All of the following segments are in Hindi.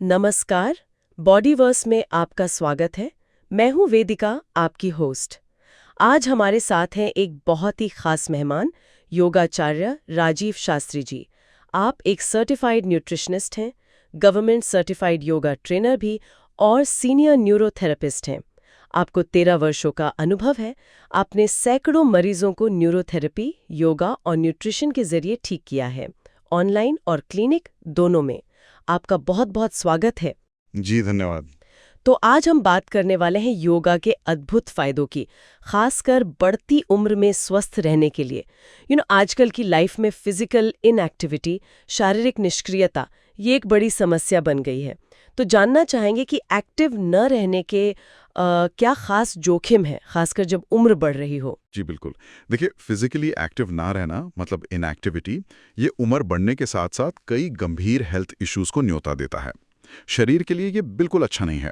नमस्कार, बॉडीवर्स में आपका स्वागत है। मैं हूं वेदिका, आपकी होस्ट। आज हमारे साथ हैं एक बहुत ही खास मेहमान, योगाचार्य राजीव शास्त्री जी। आप एक सर्टिफाइड न्यूट्रिशनिस्ट हैं, गवर्नमेंट सर्टिफाइड योगा ट्रेनर भी और सीनियर न्यूरोथेरेपिस्ट हैं। आपको 13 वर्षों का अनुभव है। आपने सैकड़ों मरीजों को न्यूरोथेरेपी, योगा और न्यूट्रिशन के जरिए ठीक किया है, ऑनलाइन और क्लिनिक दोनों में। आपका बहुत बहुत स्वागत है। जी धन्यवाद। तो आज हम बात करने वाले हैं योगा के अद्भुत फायदों की, खासकर बढ़ती उम्र में स्वस्थ रहने के लिए। आजकल की लाइफ में फिजिकल इनएक्टिविटी, शारीरिक निष्क्रियता, ये एक बड़ी समस्या बन गई है। तो जानना चाहेंगे कि एक्टिव न रहने के क्या खास जोखिम है, खासकर जब उम्र बढ़ रही हो। जी बिल्कुल। देखिए, फिजिकली एक्टिव ना रहना मतलब इनएक्टिविटी, ये उम्र बढ़ने के साथ साथ कई गंभीर हेल्थ इश्यूज को न्योता देता है। शरीर के लिए ये बिल्कुल अच्छा नहीं है।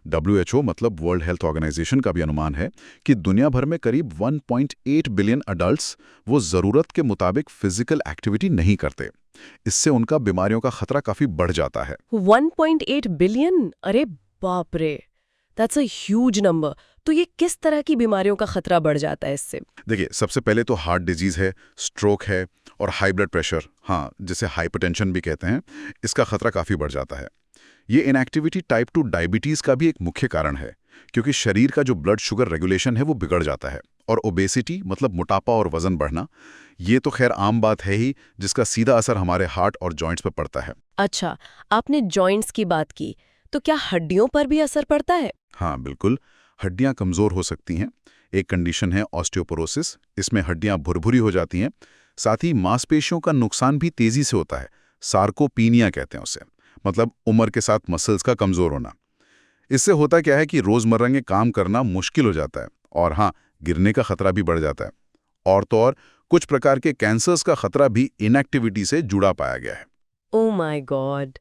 WHO मतलब वर्ल्ड हेल्थ ऑर्गेनाइजेशन का भी अनुमान है कि दुनिया भर में करीब 1.8 बिलियन अडल्ट्स वो ज़रूरत के मुताबिक फिजिकल एक्टिविटी नहीं करते। इससे उनका बीमारियों का खतरा काफ़ी बढ़ जाता है। 1.8 बिलियन, अरे बाप रे, दैट्स अ ह्यूज नंबर। तो ये किस तरह की बीमारियों का खतरा बढ़ जाता है इससे? देखिए, सबसे पहले तो हार्ट डिजीज़ है, स्ट्रोक है और हाई ब्लड प्रेशर, हाँ, जिसे हाइपरटेंशन भी कहते हैं, इसका खतरा काफ़ी बढ़ जाता है। ये इनएक्टिविटी टाइप 2 डायबिटीज़ का भी एक मुख्य कारण है, क्योंकि शरीर का जो ब्लड शुगर रेगुलेशन है वो बिगड़ जाता है। और ओबेसिटी मतलब मोटापा और वजन बढ़ना, ये तो खैर आम बात है ही, जिसका सीधा असर हमारे हार्ट और जॉइंट्स पर पड़ता है। अच्छा, आपने जॉइंट्स की बात की, तो क्या हड्डियों पर भी असर पड़ता है? हाँ बिल्कुल, हड्डियाँ कमज़ोर हो सकती हैं। एक कंडीशन है ऑस्टियोपोरोसिस, इसमें हड्डियाँ भुरभुरी हो जाती हैं। साथ ही मांसपेशियों का नुकसान भी तेज़ी से होता है, सार्कोपीनिया कहते हैं उसे, मतलब उम्र के साथ मसल्स का कमज़ोर होना। इससे होता क्या है कि रोज़मर्रा के काम करना मुश्किल हो जाता है और हाँ, गिरने का खतरा भी बढ़ जाता है। और तो और कुछ प्रकार के कैंसर्स का खतरा भी इनएक्टिविटी से जुड़ा पाया गया है। Oh my God!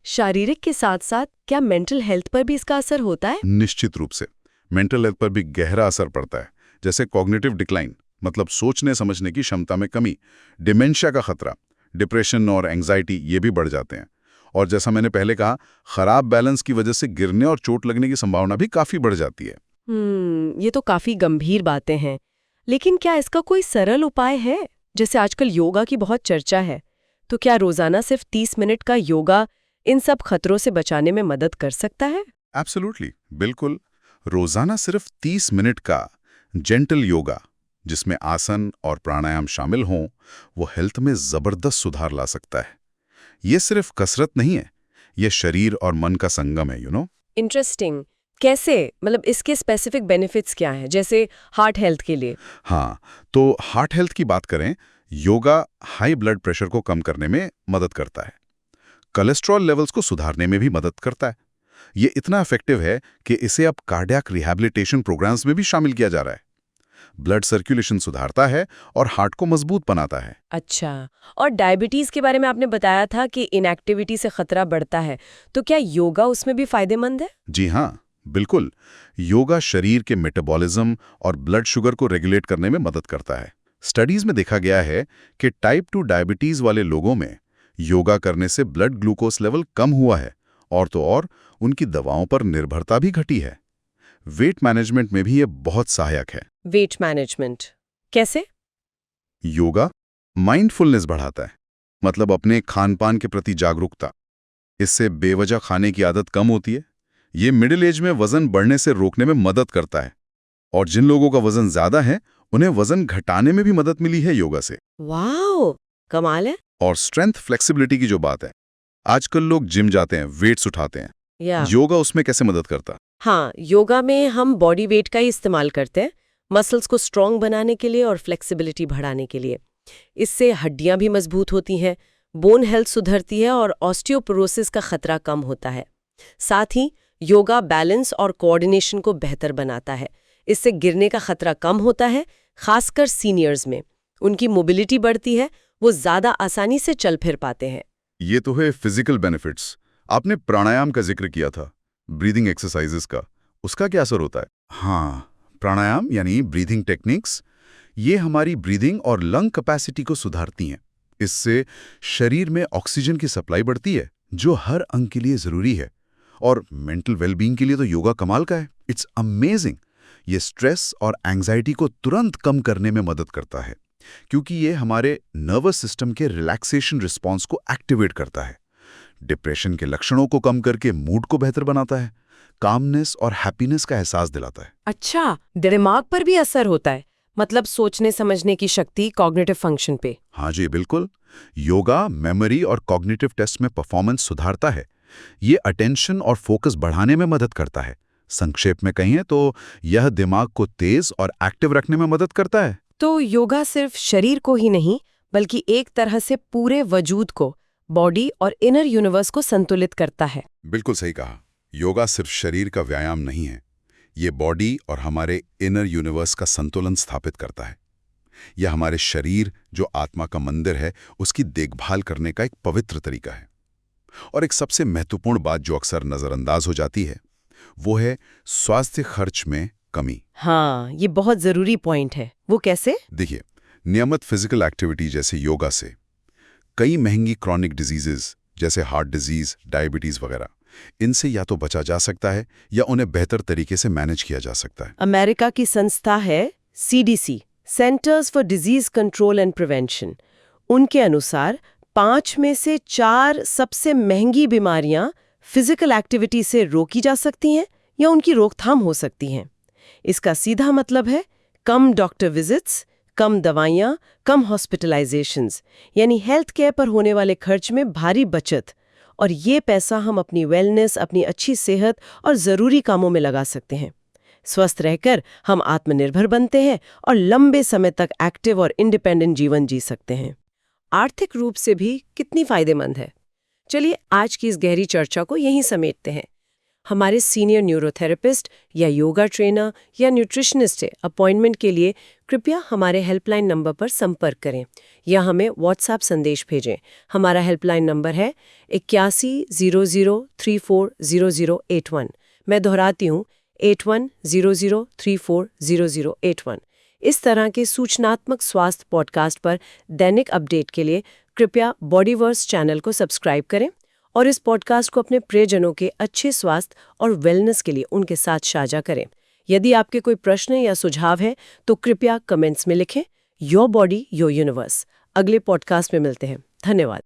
शारीरिक के साथ साथ क्या मेंटल हेल्थ पर भी इसका असर होता है? निश्चित रूप से मेंटल हेल्थ पर भी गहरा असर पड़ता है, जैसे कॉग्निटिव डिक्लाइन मतलब सोचने समझने की क्षमता में कमी, डिमेंशिया का खतरा, डिप्रेशन और एंग्जाइटी ये भी बढ़ जाते हैं। और जैसा मैंने पहले कहा, खराब बैलेंस की वजह से गिरने और चोट लगने की संभावना भी काफी बढ़ जाती है। ये तो काफी गंभीर बातें हैं। लेकिन क्या इसका कोई सरल उपाय है? जैसे आजकल योगा की बहुत चर्चा है, तो क्या रोजाना सिर्फ 30 मिनट का योगा इन सब खतरों से बचाने में मदद कर सकता है? एब्सोल्युटली, बिल्कुल। रोजाना सिर्फ 30 मिनट का जेंटल योगा, जिसमें आसन और प्राणायाम शामिल हों, वो हेल्थ में जबरदस्त सुधार ला सकता है। ये सिर्फ कसरत नहीं है, ये शरीर और मन का संगम है, इंटरेस्टिंग। कैसे? मतलब इसके स्पेसिफिक बेनिफिट्स क्या हैं, जैसे हार्ट हेल्थ के लिए? हाँ, तो हार्ट हेल्थ की बात करें, योगा हाई ब्लड प्रेशर को कम करने में मदद करता है, कोलेस्ट्रॉल लेवल्स को सुधारने में भी मदद करता है। ये इतना इफेक्टिव है कि इसे अब कार्डियक रिहैबिलिटेशन प्रोग्राम्स में भी शामिल किया जा रहा है। ब्लड सर्कुलेशन सुधारता है और हार्ट को मजबूत बनाता है। अच्छा, और डायबिटीज के बारे में आपने बताया था कि इनएक्टिविटी से खतरा बढ़ता है, तो क्या योगा उसमें भी फायदेमंद है? जी हाँ, बिल्कुल। योगा शरीर के मेटाबॉलिज्म और ब्लड शुगर को रेगुलेट करने में मदद करता है। स्टडीज में देखा गया है कि टाइप 2 डायबिटीज वाले लोगों में योगा करने से ब्लड ग्लूकोज लेवल कम हुआ है और तो और उनकी दवाओं पर निर्भरता भी घटी है। वेट मैनेजमेंट में भी ये बहुत सहायक है। वेट मैनेजमेंट कैसे? योगा माइंडफुलनेस बढ़ाता है, मतलब अपने खान-पान के प्रति जागरूकता। इससे बेवजह खाने की आदत कम होती है। ये मिडिल एज में वजन बढ़ने से रोकने में मदद करता है। और जिन लोगों का वजन ज्यादा है, उन्हें वजन घटाने में भी मदद मिली है योगा से। वाओ, कमाल है। और स्ट्रेंथ फ्लेक्सिबिलिटी की जो बात है, आजकल लोग जिम जाते हैं, वेट्स उठाते हैं, योगा उसमें कैसे मदद करता? हाँ, योगा में हम बॉडी वेट का ही इस्तेमाल करते हैं, मसल्स को स्ट्रॉन्ग बनाने के लिए और फ्लेक्सिबिलिटी बढ़ाने के लिए। इससे हड्डियां भी मजबूत होती हैं, बोन हेल्थ सुधरती है और ऑस्टियोपोरोसिस का खतरा कम होता है। साथ ही योगा बैलेंस और कोऑर्डिनेशन को बेहतर बनाता है। इससे गिरने का खतरा कम होता है, खासकर सीनियर्स में। उनकी मोबिलिटी बढ़ती है, वो ज्यादा आसानी से चल फिर पाते हैं। ये तो है फिजिकल बेनिफिट्स। आपने प्राणायाम का जिक्र किया था, ब्रीदिंग एक्सरसाइजेस का, उसका क्या असर होता है? हाँ, प्राणायाम यानी ब्रीदिंग टेक्निक्स, ये हमारी ब्रीदिंग और लंग कैपेसिटी को सुधारती हैं। इससे शरीर में ऑक्सीजन की सप्लाई बढ़ती है, जो हर अंग के लिए जरूरी है। और मेंटल वेलबींग के लिए तो योगा कमाल का है। It's amazing. ये स्ट्रेस और एंजाइटी को तुरंत कम करने में मदद करता है, क्योंकि ये हमारे नर्वस सिस्टम के रिलैक्सेशन रिस्पॉन्स को एक्टिवेट करता है। डिप्रेशन के लक्षणों को कम करके मूड को बेहतर बनाता है, कामनेस और हैप्पीनेस का एहसास दिलाता है। अच्छा, दिमाग पर भी असर होता है, मतलब सोचने समझने की शक्ति, कॉग्निटिव फंक्शन पे। हाँ जी, बिल्कुल। योगा मेमोरी और कॉग्निटिव टेस्ट में परफॉर्मेंस सुधारता है। ये अटेंशन और फोकस बढ़ाने में मदद करता है। संक्षेप में कहें तो यह दिमाग को तेज और एक्टिव रखने में मदद करता है। तो योगा सिर्फ शरीर को ही नहीं, बल्कि एक तरह से पूरे वजूद को, बॉडी और इनर यूनिवर्स को संतुलित करता है। बिल्कुल सही कहा। योगा सिर्फ शरीर का व्यायाम नहीं है, ये बॉडी और हमारे इनर यूनिवर्स का संतुलन स्थापित करता है। यह हमारे शरीर, जो आत्मा का मंदिर है, उसकी देखभाल करने का एक पवित्र तरीका है। और एक सबसे महत्वपूर्ण बात जो अक्सर नज़रअंदाज हो जाती है, वो है स्वास्थ्य खर्च में कमी। हाँ, ये बहुत जरूरी पॉइंट है। वो कैसे? देखिए, नियमित फिजिकल एक्टिविटी जैसे योगा से कई महंगी क्रॉनिक डिजीजेस जैसे हार्ट डिजीज, डायबिटीज वगैरह, इनसे या तो बचा जा सकता है या उन्हें बेहतर तरीके से मैनेज किया जा सकता है। अमेरिका की संस्था है CDC, centres for disease control and prevention. उनके अनुसार 5 में से 4 सबसे महंगी बीमारियां फिजिकल एक्टिविटी से रोकी जा सकती हैं या उनकी रोकथाम हो सकती हैं। इसका सीधा मतलब है कम डॉक्टर विजिट्स, कम दवाइयां, कम हॉस्पिटलाइजेशंस, यानी हेल्थ केयर पर होने वाले खर्च में भारी बचत। और ये पैसा हम अपनी वेलनेस, अपनी अच्छी सेहत और ज़रूरी कामों में लगा सकते हैं। स्वस्थ रहकर हम आत्मनिर्भर बनते हैं और लंबे समय तक एक्टिव और इंडिपेंडेंट जीवन जी सकते हैं। आर्थिक रूप से भी कितनी फायदेमंद है। चलिए आज की इस गहरी चर्चा को यहीं समेटते हैं। हमारे सीनियर न्यूरोथेरेपिस्ट या योगा ट्रेनर या न्यूट्रिशनिस्ट से अपॉइंटमेंट के लिए कृपया हमारे हेल्पलाइन नंबर पर संपर्क करें या हमें व्हाट्सएप संदेश भेजें। हमारा हेल्पलाइन नंबर है 8100340081। मैं दोहराती हूँ, 8100340081। इस तरह के सूचनात्मक स्वास्थ्य पॉडकास्ट पर दैनिक अपडेट के लिए कृपया बॉडीवर्स चैनल को सब्सक्राइब करें और इस पॉडकास्ट को अपने प्रियजनों के अच्छे स्वास्थ्य और वेलनेस के लिए उनके साथ साझा करें। यदि आपके कोई प्रश्न या सुझाव है तो कृपया कमेंट्स में लिखें। Your body your universe. अगले पॉडकास्ट में मिलते हैं। धन्यवाद।